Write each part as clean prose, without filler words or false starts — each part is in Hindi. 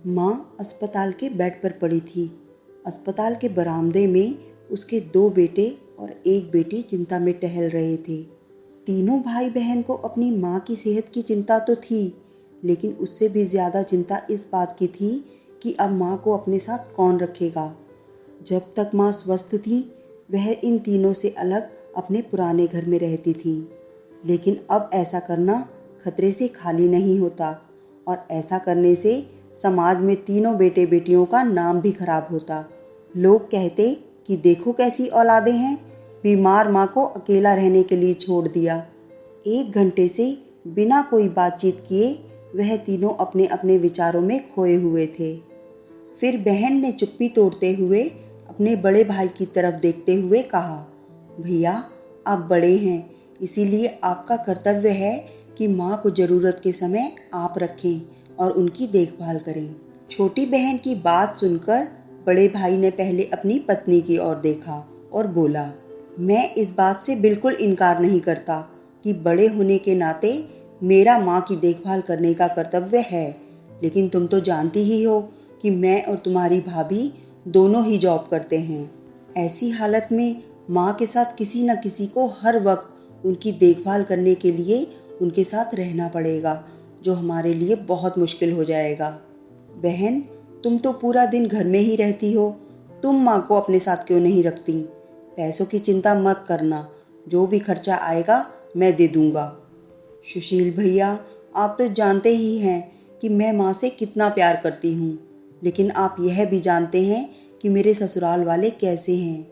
माँ अस्पताल के बेड पर पड़ी थी। अस्पताल के बरामदे में उसके 2 बेटे और 1 बेटी चिंता में टहल रहे थे। तीनों भाई बहन को अपनी माँ की सेहत की चिंता तो थी, लेकिन उससे भी ज़्यादा चिंता इस बात की थी कि अब माँ को अपने साथ कौन रखेगा। जब तक माँ स्वस्थ थी, वह इन तीनों से अलग अपने पुराने घर में रहती थी, लेकिन अब ऐसा करना खतरे से खाली नहीं होता और ऐसा करने से समाज में तीनों बेटे बेटियों का नाम भी खराब होता। लोग कहते कि देखो कैसी औलादें हैं, बीमार माँ को अकेला रहने के लिए छोड़ दिया। 1 घंटे से बिना कोई बातचीत किए वह तीनों अपने अपने विचारों में खोए हुए थे। फिर बहन ने चुप्पी तोड़ते हुए अपने बड़े भाई की तरफ देखते हुए कहा, भैया आप बड़े हैं, इसीलिए आपका कर्तव्य है कि माँ को ज़रूरत के समय आप रखें और उनकी देखभाल करें। छोटी बहन की बात सुनकर बड़े भाई ने पहले अपनी पत्नी की ओर देखा और बोला, मैं इस बात से बिल्कुल इनकार नहीं करता कि बड़े होने के नाते मेरा माँ की देखभाल करने का कर्तव्य है, लेकिन तुम तो जानती ही हो कि मैं और तुम्हारी भाभी दोनों ही जॉब करते हैं। ऐसी हालत में माँ के साथ किसी न किसी को हर वक्त उनकी देखभाल करने के लिए उनके साथ रहना पड़ेगा, जो हमारे लिए बहुत मुश्किल हो जाएगा। बहन, तुम तो पूरा दिन घर में ही रहती हो, तुम माँ को अपने साथ क्यों नहीं रखती? पैसों की चिंता मत करना, जो भी खर्चा आएगा मैं दे दूँगा। सुशील भैया, आप तो जानते ही हैं कि मैं माँ से कितना प्यार करती हूँ, लेकिन आप यह भी जानते हैं कि मेरे ससुराल वाले कैसे हैं।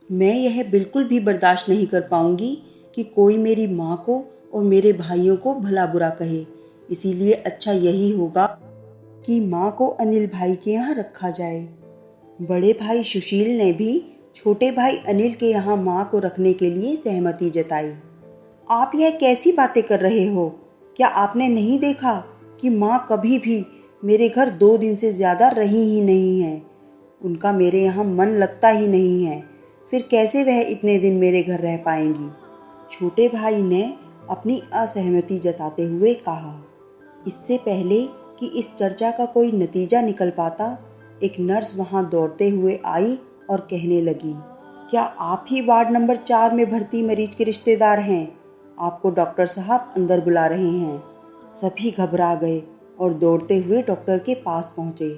मैं यह बिल्कुल भी बर्दाश्त नहीं कर पाऊँगी कि कोई मेरी माँ को और मेरे भाइयों को भला बुरा कहे। इसीलिए अच्छा यही होगा कि माँ को अनिल भाई के यहाँ रखा जाए। बड़े भाई सुशील ने भी छोटे भाई अनिल के यहाँ माँ को रखने के लिए सहमति जताई। आप यह कैसी बातें कर रहे हो? क्या आपने नहीं देखा कि माँ कभी भी मेरे घर 2 दिन से ज़्यादा रही ही नहीं है? उनका मेरे यहाँ मन लगता ही नहीं है, फिर कैसे वह इतने दिन मेरे घर रह पाएंगी? छोटे भाई ने अपनी असहमति जताते हुए कहा। इससे पहले कि इस चर्चा का कोई नतीजा निकल पाता, एक नर्स वहां दौड़ते हुए आई और कहने लगी, क्या आप ही वार्ड नंबर 4 में भर्ती मरीज के रिश्तेदार हैं? आपको डॉक्टर साहब अंदर बुला रहे हैं। सभी घबरा गए और दौड़ते हुए डॉक्टर के पास पहुंचे।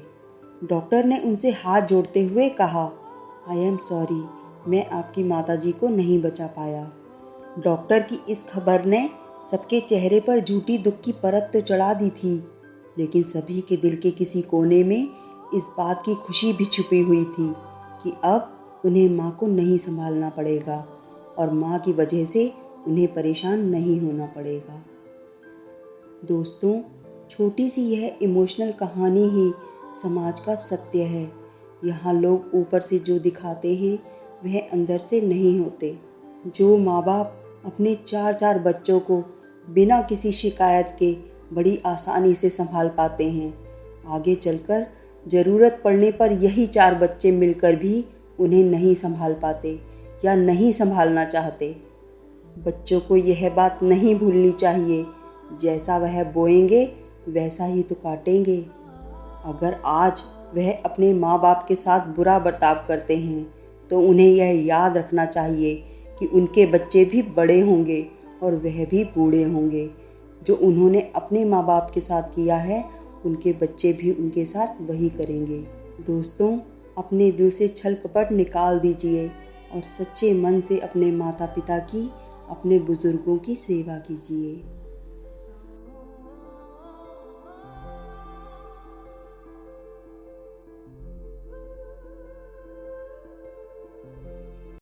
डॉक्टर ने उनसे हाथ जोड़ते हुए कहा, आई एम सॉरी, मैं आपकी माताजी को नहीं बचा पाया। डॉक्टर की इस खबर ने सबके चेहरे पर झूठी दुख की परत तो चढ़ा दी थी, लेकिन सभी के दिल के किसी कोने में इस बात की खुशी भी छुपी हुई थी कि अब उन्हें माँ को नहीं संभालना पड़ेगा और माँ की वजह से उन्हें परेशान नहीं होना पड़ेगा। दोस्तों, छोटी सी यह इमोशनल कहानी ही समाज का सत्य है। यहाँ लोग ऊपर से जो दिखाते हैं वह अंदर से नहीं होते। जो माँ बाप अपने 4-4 बच्चों को बिना किसी शिकायत के बड़ी आसानी से संभाल पाते हैं, आगे चलकर ज़रूरत पड़ने पर यही 4 बच्चे मिलकर भी उन्हें नहीं संभाल पाते या नहीं संभालना चाहते। बच्चों को यह बात नहीं भूलनी चाहिए, जैसा वह बोएंगे वैसा ही तो काटेंगे। अगर आज वह अपने माँ बाप के साथ बुरा बर्ताव करते हैं तो उन्हें यह याद रखना चाहिए कि उनके बच्चे भी बड़े होंगे और वह भी बूढ़े होंगे। जो उन्होंने अपने माँ बाप के साथ किया है, उनके बच्चे भी उनके साथ वही करेंगे। दोस्तों, अपने दिल से छल कपट निकाल दीजिए और सच्चे मन से अपने माता पिता की, अपने बुजुर्गों की सेवा कीजिए।